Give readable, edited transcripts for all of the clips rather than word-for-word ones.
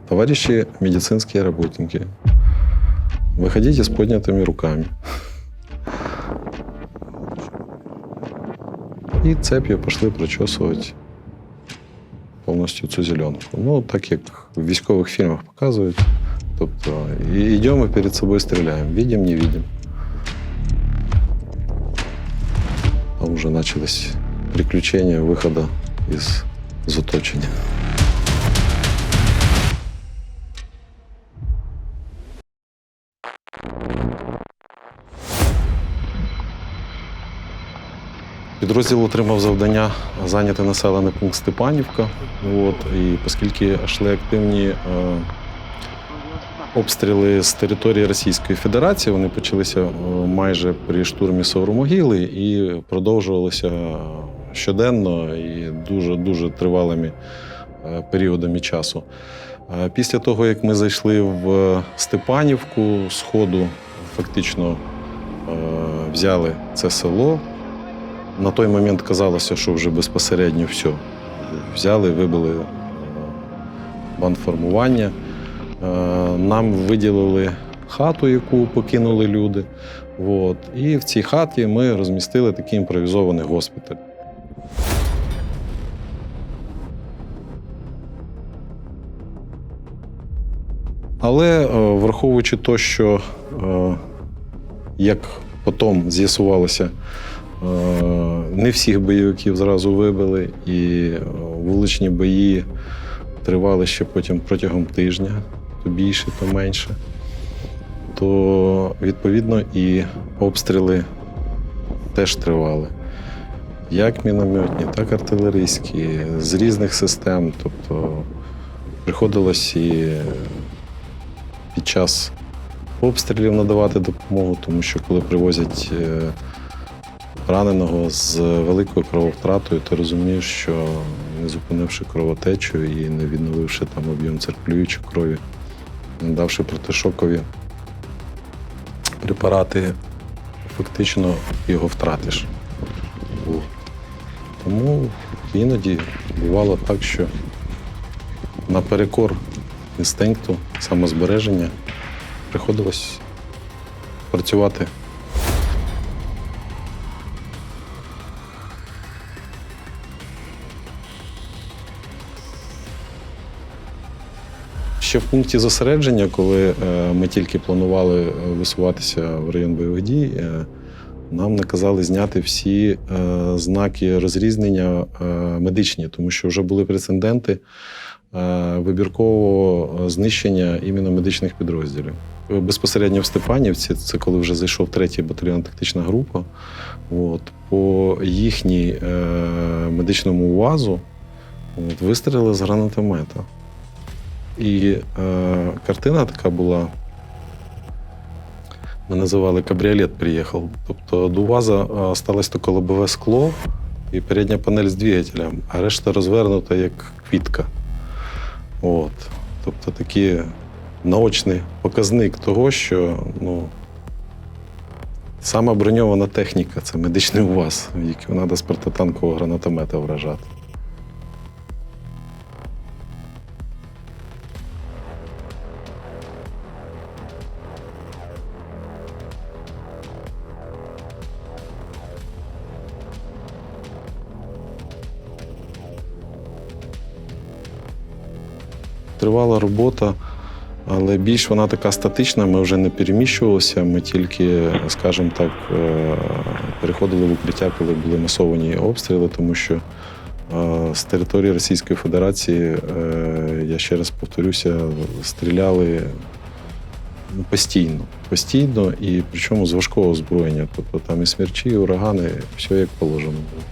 Товарищи медицинские работники, выходите с поднятыми руками. І цепью пішли прочесувати повністю цю зеленку. Ну, так як в військових фільмах показують. Тобто, йдемо і перед собою стріляємо. Видим, не видим. Там вже почались приключення виходу з оточення. Підрозділ отримав завдання зайняти населений пункт Степанівка. І оскільки йшли активні обстріли з території Російської Федерації, вони почалися майже при штурмі Савромогили і продовжувалися щоденно і дуже тривалими періодами часу. Після того, як ми зайшли в Степанівку, з ходу фактично взяли це село. На той момент казалося, що вже безпосередньо все. Взяли, вибили бандформування. Нам виділили хату, яку покинули люди. І в цій хаті ми розмістили такий імпровізований госпіталь. Але враховуючи те, що, як потім з'ясувалося, не всіх бойовиків зразу вибили, і вуличні бої тривали ще потім протягом тижня, то більше, то менше. То, відповідно, і обстріли теж тривали. Як мінометні, так і артилерійські, з різних систем. Тобто приходилось і під час обстрілів надавати допомогу, тому що коли привозять раненого з великою крововтратою, ти розумієш, що не зупинивши кровотечу і не відновивши там об'єм циркулюючої крові, не давши протишокові препарати, фактично його втратиш. Тому іноді бувало так, що наперекор інстинкту самозбереження приходилось працювати. Ще в пункті зосередження, коли ми тільки планували висуватися в район бойових дій, нам наказали зняти всі знаки розрізнення медичні, тому що вже були прецеденти вибіркового знищення іменно медичних підрозділів. Безпосередньо в Степанівці, це коли вже зайшов 3-й батальйон тактична група, по їхній медичному УАЗу вистрілили з гранатомета. І картина така була, ми називали «кабріолет приїхав». Тобто до УАЗа залишилось тільки лобове скло і передня панель з двигателем, а решта розвернута як квітка. Тобто такий наочний показник того, що сама броньована техніка – це медичний УАЗ, в який треба з протитанкового гранатомета вражати. Тривала робота, але більш вона така статична, ми вже не переміщувалися, ми тільки, скажімо так, переходили в укриття, коли були масовані обстріли, тому що з території Російської Федерації, я ще раз повторюся, стріляли постійно, і причому з важкого озброєння. Тобто там і смерчі, і урагани, все як положено було.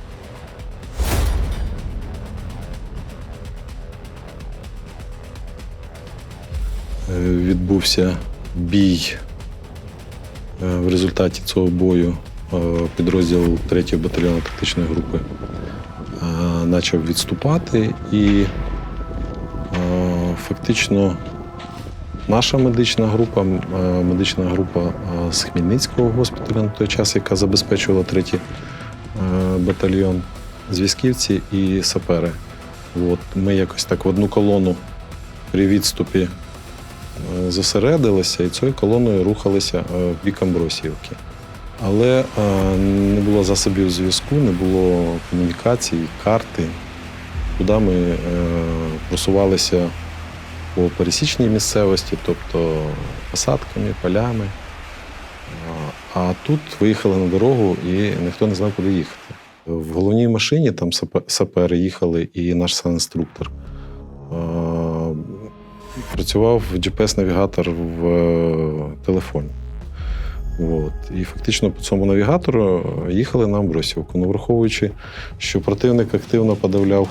Відбувся бій. В результаті цього бою підрозділ 3-ї батальйону тактичної групи почав відступати, і фактично наша медична група з Хмельницького госпіталю на той час, яка забезпечувала 3-й батальйон, зв'язківці і сапери. Ми якось так в одну колону при відступі зосередилися і цією колоною рухалися в бік Амбросіївки. Але не було засобів зв'язку, не було комунікації, карти, куди ми просувалися по пересічній місцевості, тобто посадками, полями. А тут виїхали на дорогу і ніхто не знав, куди їхати. В головній машині там сапери їхали і наш санінструктор. Працював GPS-навігатор в телефоні. От. І фактично по цьому навігатору їхали на Амбросіївку. Ну, враховуючи, що противник активно подавляв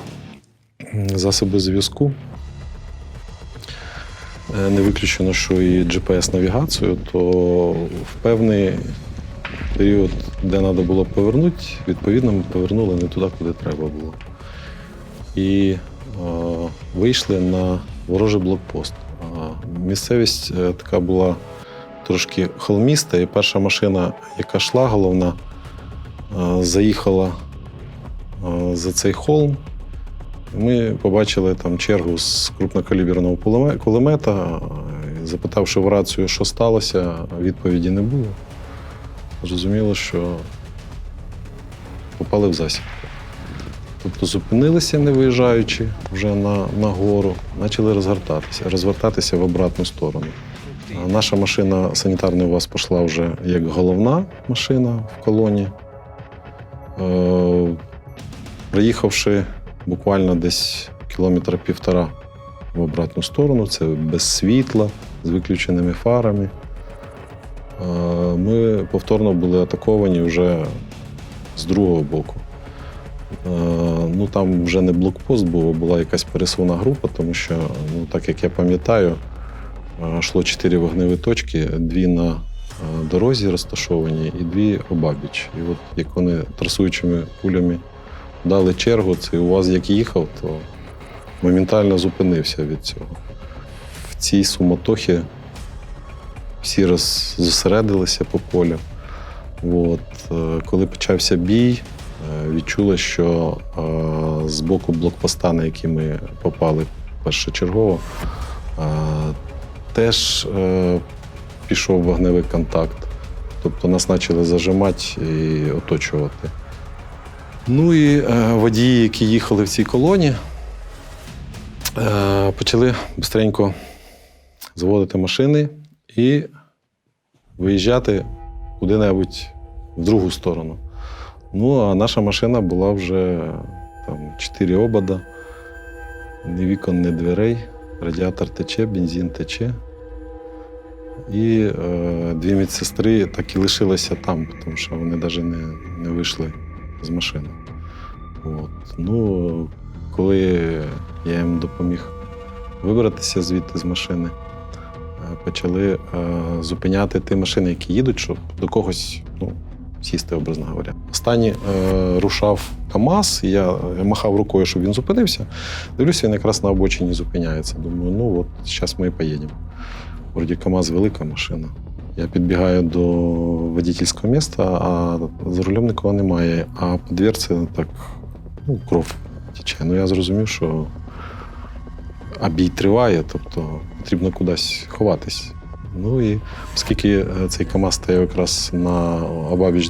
засоби зв'язку, не виключено, що і GPS-навігацію, то в певний період, де треба було повернути, відповідно, ми повернули не туди, куди треба було. І вийшли на ворожий блокпост. Місцевість така була трошки холміста, і перша машина, яка йшла, головна, заїхала за цей холм. Ми побачили там чергу з крупнокаліберного кулемета. Запитавши в рацію, що сталося, відповіді не було. Зрозуміло, що попали в засідку. Тобто зупинилися, не виїжджаючи вже на гору, почали розвертатися в обратну сторону. Наша машина санітарний УАЗ пішла вже як головна машина в колоні. Приїхавши буквально десь кілометра півтора в обратну сторону, це без світла, з виключеними фарами, ми повторно були атаковані вже з другого боку. Ну, там вже не блокпост був, а була якась пересувна група, тому що, ну, так як я пам'ятаю, йшло 4 вогневі точки, 2 на дорозі розташовані і 2 обабіч. І от як вони трасуючими кулями дали чергу, цей УАЗ як їхав, то моментально зупинився від цього. В цій суматохі всі зосередилися по полю. От. Коли почався бій, відчули, що з боку блокпоста, на який ми попали першочергово, теж пішов вогневий контакт. Тобто нас почали зажимати і оточувати. Ну і водії, які їхали в цій колоні, почали швидко заводити машини і виїжджати куди-небудь в другу сторону. Ну, а наша машина була вже там 4 обода, ні вікон, ні дверей, радіатор тече, бензин тече. І 2 медсестри так і лишилися там, тому що вони навіть не вийшли з машини. От. Ну, коли я їм допоміг вибратися звідти з машини, почали зупиняти ті машини, які їдуть, щоб до когось, ну, сісти, образно говоря. Останній рушав КАМАЗ, і я махав рукою, щоб він зупинився. Дивлюся, він якраз на обочині зупиняється. Думаю, ну от, зараз ми і поїдемо. Вроді КАМАЗ велика машина. Я підбігаю до водительського місця, а за рулем нікого немає. А по дверці так, ну, кров тече. Ну, я зрозумів, що бій триває, тобто потрібно кудись ховатись. Ну і оскільки цей КАМАЗ стояв якраз на обабіч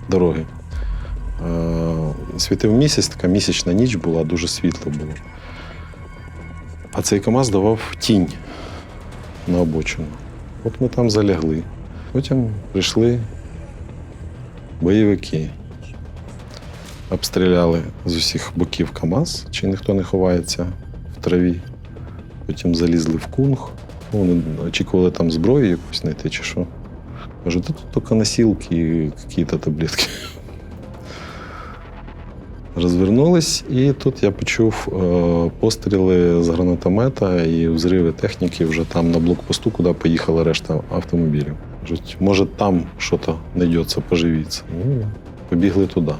дороги, світив місяць, така місячна ніч була, дуже світло було. А цей КАМАЗ давав тінь на обочину. От ми там залягли. Потім прийшли бойовики. Обстріляли з усіх боків КАМАЗ, чи ніхто не ховається в траві. Потім залізли в кунг. Вони очікували там зброю якусь знайти чи що. Кажу, тут тільки носилки і якісь таблетки. Розвернулись, і тут я почув постріли з гранатомета і взриви техніки вже там на блокпосту, куди поїхала решта автомобілів. Кажуть, може там щось знайдеться, поживіться. Ну, побігли туди.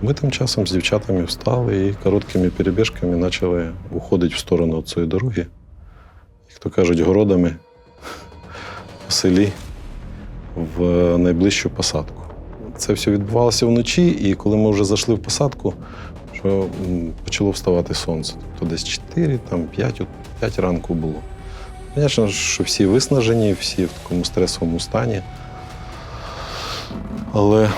Ми тим часом з дівчатами встали і короткими перебіжками почали уходити в сторону від цієї дороги. Як то кажуть, городами по селі в найближчу посадку. Це все відбувалося вночі, і коли ми вже зайшли в посадку, що почало вставати сонце. Тобто десь 4, там 5 ранку було. Звісно, що всі виснажені, всі в такому стресовому стані. Але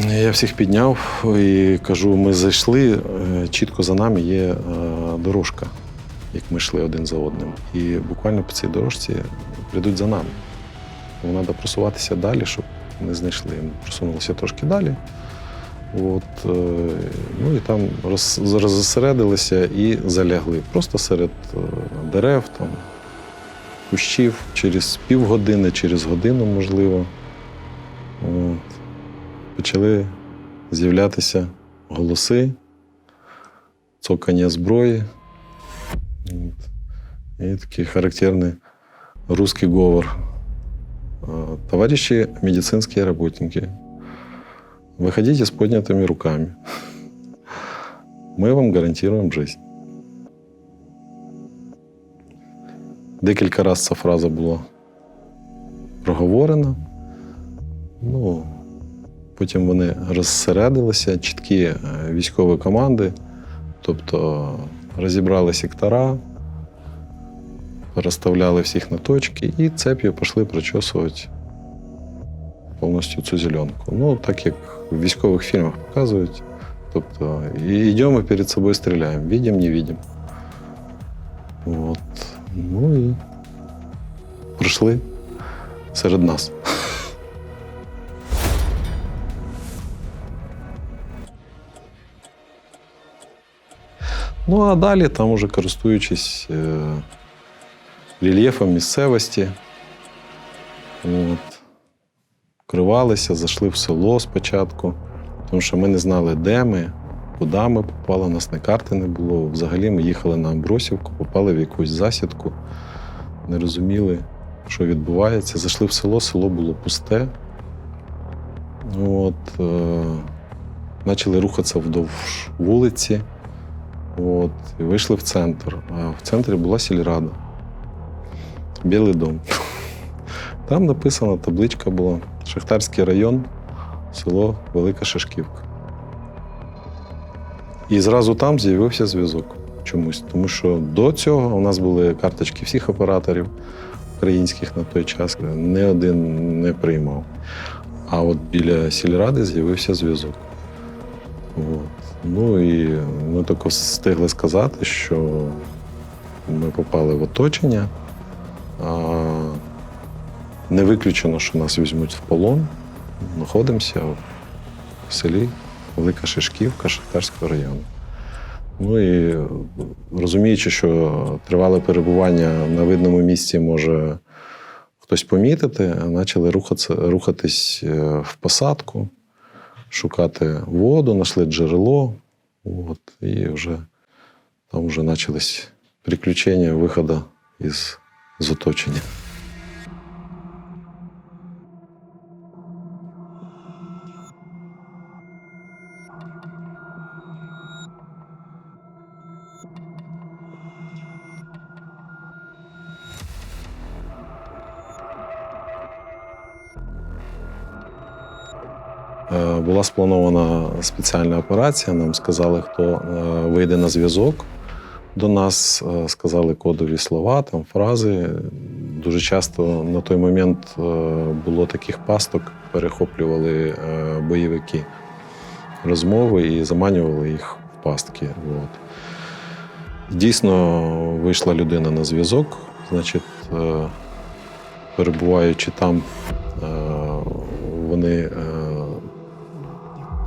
я всіх підняв і кажу, ми зайшли, чітко за нами є дорожка, як ми йшли один за одним. І буквально по цій дорожці прийдуть за нами. Тому треба просуватися далі, щоб не знайшли. Ми просунулися трошки далі. Ну і там розосередилися і залягли. Просто серед дерев, там, кущів, через півгодини, через годину, можливо. Почали з'являтися голоси, цокання зброї. І такий характерний русский говор. Товарищи медицинские работники, выходите с поднятыми руками. Мы вам гарантируем жизнь. Декілька разів ця фраза була проговорена. Ну, потім вони розсередилися, чіткі військові команди, тобто розібрали сектора, розставляли всіх на точки і цеп'ю пішли прочесувати повністю цю зеленку. Ну, так як в військових фільмах показують. Тобто, йдемо і перед собою стріляємо, видим, не видим. От. Ну і пройшли серед нас. Ну, а далі, там уже користуючись рельєфом місцевості, вкривалися, зайшли в село спочатку, тому що ми не знали, де ми, куди ми попали, у нас на карти не було. Взагалі ми їхали на Амбросівку, попали в якусь засідку, не розуміли, що відбувається. Зайшли в село, село було пусте. Почали рухатися вдовж вулиці. І вийшли в центр. А в центрі була сільрада. Білий дом. Там написана табличка була Шахтарський район, село Велика Шашківка. І зразу там з'явився зв'язок чомусь. Тому що до цього у нас були карточки всіх операторів українських на той час. Ні один не приймав. А от біля сільради з'явився зв'язок. Ну і ми тільки встигли сказати, що ми попали в оточення. Не виключено, що нас візьмуть в полон. Знаходимося в селі Велика Шишківка Шахтарського району. Ну і розуміючи, що тривале перебування на видному місці може хтось помітити, почали рухатись в посадку, шукати воду, знайшли джерело. І там вже почались приключення виходу з оточення. Була спланована спеціальна операція. Нам сказали, хто вийде на зв'язок до нас, сказали кодові слова, там фрази. Дуже часто на той момент було таких пасток, перехоплювали бойовики розмови і заманювали їх в пастки. Дійсно, вийшла людина на зв'язок, значить, перебуваючи там, вони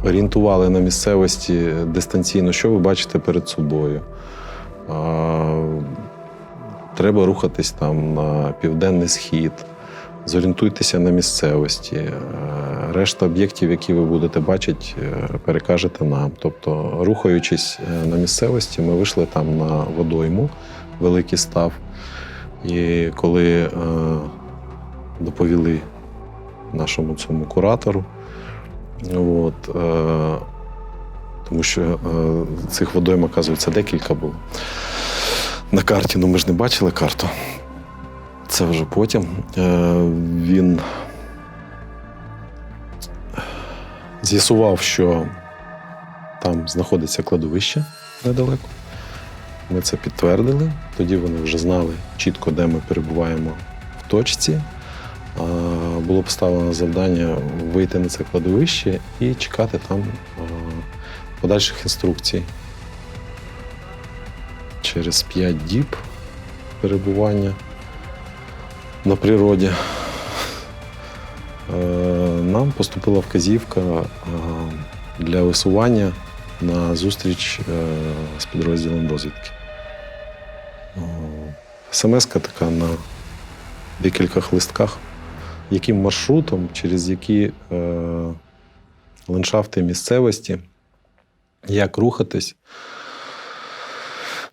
орієнтували на місцевості дистанційно, що ви бачите перед собою. Треба рухатись там на південний схід, зорієнтуйтеся на місцевості. Решта об'єктів, які ви будете бачити, перекажете нам. Тобто, рухаючись на місцевості, ми вийшли там на водойму, великий став. І коли доповіли нашому цьому куратору, тому що цих водойм, оказується, декілька було. На карті, ми ж не бачили карту. Це вже потім. Він з'ясував, що там знаходиться кладовище недалеко. Ми це підтвердили. Тоді вони вже знали чітко, де ми перебуваємо в точці. Було поставлено завдання вийти на це кладовище і чекати там подальших інструкцій. Через 5 діб перебування на природі нам поступила вказівка для висування на зустріч з підрозділом розвідки. СМС-ка така на декількох листках, яким маршрутом, через які ландшафти місцевості, як рухатись.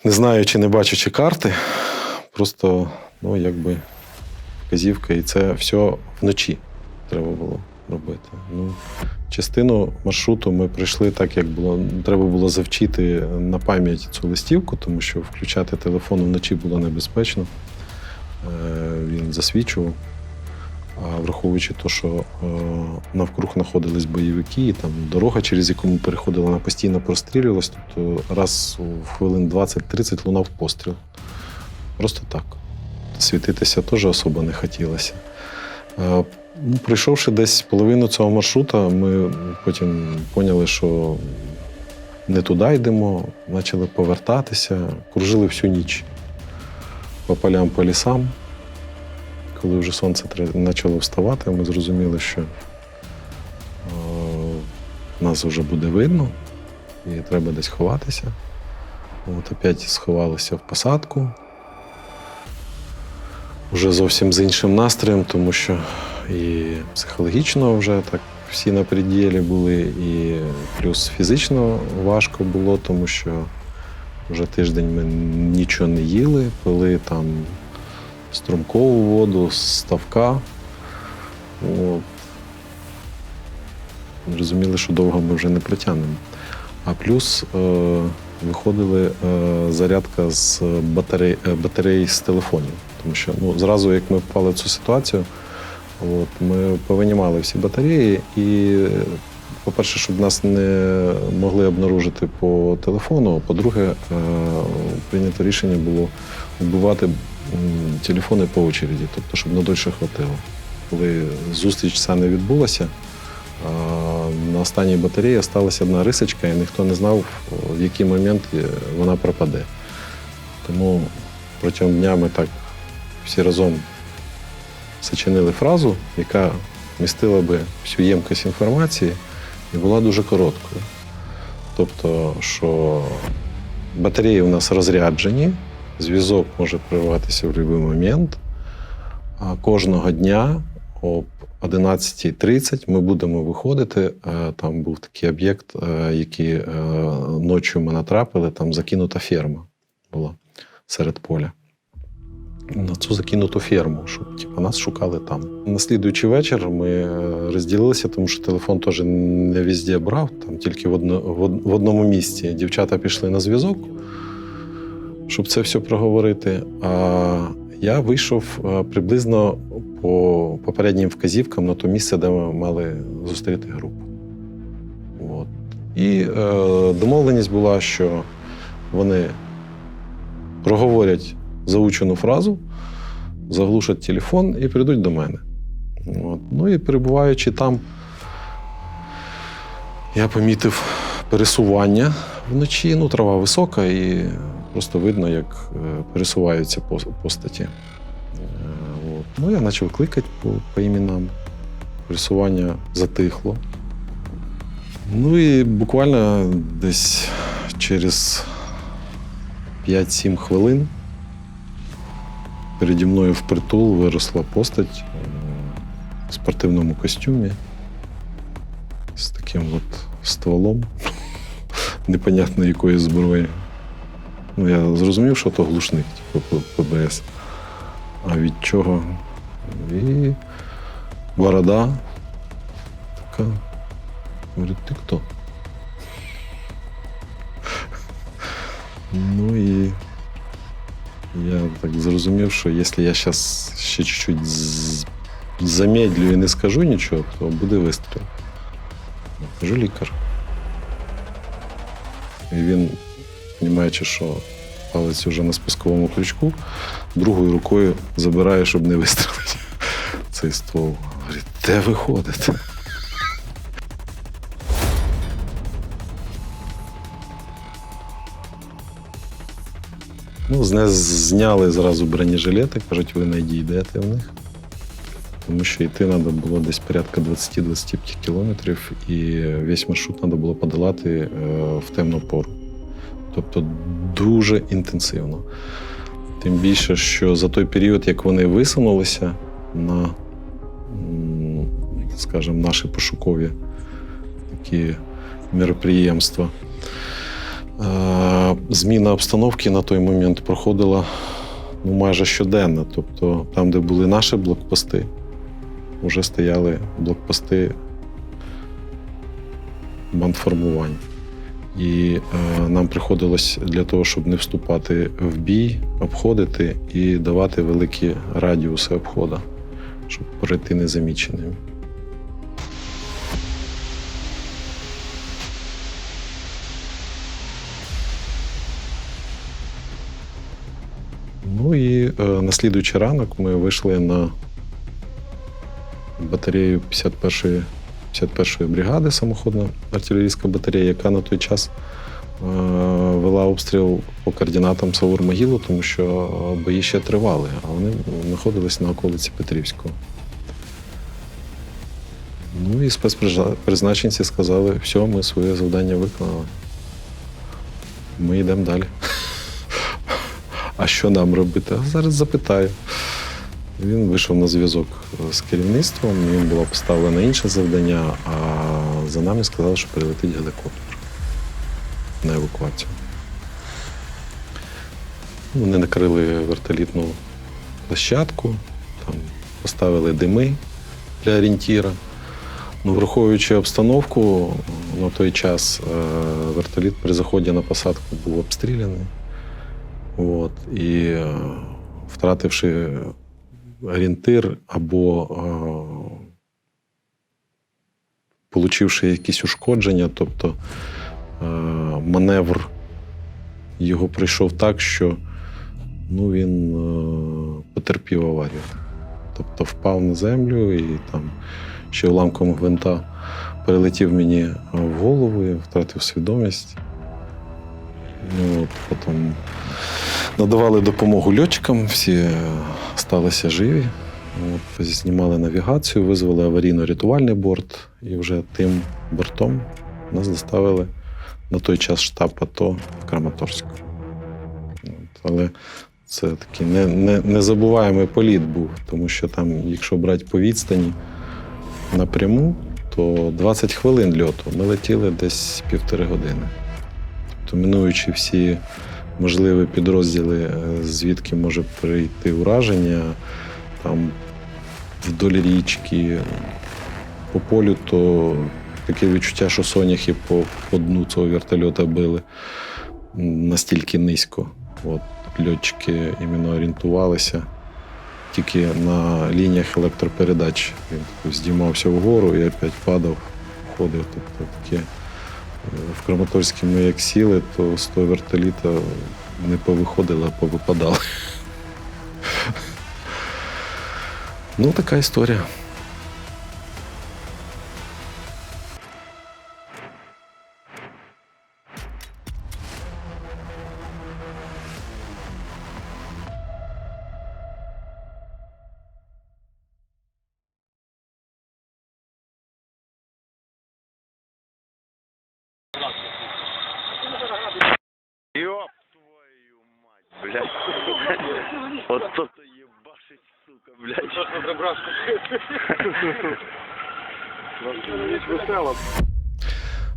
Не знаю, чи не бачачи карти, просто якби вказівка, і це все вночі треба було робити. Частину маршруту ми пройшли так, як було. Треба було завчити на пам'ять цю листівку, тому що включати телефон вночі було небезпечно. Він засвічував. А враховуючи те, що навкруг знаходились бойовики, і там дорога, через яку ми переходили, вона постійно прострілювалась, тобто раз в хвилин 20-30 лунав постріл. Просто так. Світитися теж особо не хотілося. Пройшовши десь половину цього маршрута, ми потім поняли, що не туди йдемо, почали повертатися, кружили всю ніч по полям, по лісам. Коли вже сонце почало вставати, ми зрозуміли, що нас вже буде видно і треба десь ховатися. Опять сховалися в посадку. Вже зовсім з іншим настроєм, тому що і психологічно вже так всі на пределі були, і плюс фізично важко було, тому що вже тиждень ми нічого не їли, пили там струмкову воду з ставка. Розуміли, що довго ми вже не протягнемо. А плюс виходили зарядка з батарей з телефонів. Тому що зразу, як ми попали в цю ситуацію, ми повинімали всі батареї і, по-перше, щоб нас не могли обнаружити по телефону, а по-друге, прийнято рішення було вбивати телефони по очереді, тобто, щоб надовше хватило. Коли зустріч ця не відбулася, на останній батареї залишилася одна рисочка, і ніхто не знав, в який момент вона пропаде. Тому протягом дня ми так всі разом сочинили фразу, яка містила би всю ємкість інформації і була дуже короткою. Тобто, що батареї у нас розряджені, зв'язок може перерватися в будь-який момент, а кожного дня об 11:30 ми будемо виходити. Там був такий об'єкт, який ночі ми натрапили, там закинута ферма була серед поля. На цю закинуту ферму, щоб нас шукали там. На слідуючий вечір ми розділилися, тому що телефон теж не везде брав, там тільки в одному місці. Дівчата пішли на зв'язок, щоб це все проговорити. А я вийшов приблизно по попереднім вказівкам на те місце, де ми мали зустріти групу. І домовленість була, що вони проговорять заучену фразу, заглушать телефон і прийдуть до мене. І перебуваючи там, я помітив пересування вночі. Трава висока і просто видно, як пересуваються постаті. Я почав кликати по іменам. Пересування затихло. І буквально десь через 5-7 хвилин переді мною впритул виросла постать в спортивному костюмі з таким стволом непонятно якої зброї. Я зрозумів, що то глушник, типу ПБС. А від чого? І борода така. Говорить, ти хто? І я так зрозумів, що якщо я зараз ще чуть-чуть замедлю і не скажу нічого, то буде вистріл. Кажу, лікар. І він, розуміючи, що палець вже на спусковому крючку, другою рукою забирає, щоб не вистрілити цей ствол. Говорить, де ви ходите? Ну, з нас зняли зразу бронежилети, кажуть, ви не дійдете в них. Тому що йти треба було десь порядка 20-25 кілометрів, і весь маршрут треба було подолати в темну пору. Тобто дуже інтенсивно. Тим більше, що за той період, як вони висунулися на, скажімо, наші пошукові такі мероприємства, зміна обстановки на той момент проходила майже щоденно. Тобто там, де були наші блокпости, вже стояли блокпости бандформувань. І нам приходилось для того, щоб не вступати в бій, обходити і давати великі радіуси обходу, щоб пройти незаміченими. Ну і на слідуючий ранок ми вийшли на батарею 51-ї бригади, самоходна артилерійська батарея, яка на той час вела обстріл по координатам Саур-Могилу, тому що бої ще тривали, а вони знаходились на околиці Петрівського. Ну і спецпризначенці сказали, все, ми своє завдання виконали. Ми йдемо далі. А що нам робити? А зараз запитаю. Він вийшов на зв'язок з керівництвом, їм було поставлено інше завдання, а за нами сказали, що прилетить гелікоптер на евакуацію. Вони накрили вертолітну площадку, там поставили дими для орієнтіра. Ну, враховуючи обстановку, на той час вертоліт при заході на посадку був обстріляний. От, і втративши орієнтир або получивши якісь ушкодження, тобто маневр його пройшов так, що він потерпів аварію. Тобто впав на землю і там ще уламком гвинта перелетів мені в голову, я втратив свідомість. Потім надавали допомогу льотчикам, всі сталися живі. Знімали навігацію, визвали аварійно-рятувальний борт, і вже тим бортом нас доставили на той час штаб АТО в Краматорськ. Але це такий незабуваємий політ був, тому що там, якщо брати по відстані напряму, то 20 хвилин льоту. Ми летіли десь 1,5 години. Тобто, минуючи всі можливі підрозділи, звідки може прийти ураження, там вдоль річки, по полю, то таке відчуття, що соняхи по дну цього вертольота били настільки низько. Льотчики іменно орієнтувалися тільки на лініях електропередач. Він здіймався вгору і опять падав, ходив. Тобто таке. В Краматорську ми як сіли, то з того вертоліта не повиходили, а повипадали. Ну, така історія. Ёб твою мать, блядь. Вот кто-то ебашит, сука, блядь.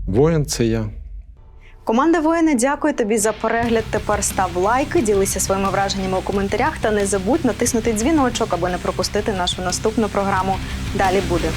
Воїн – це я. Команда «Воїни» дякує тобі за перегляд. Тепер став лайки, ділися своїми враженнями у коментарях та не забудь натиснути дзвіночок, аби не пропустити нашу наступну програму. Далі буде.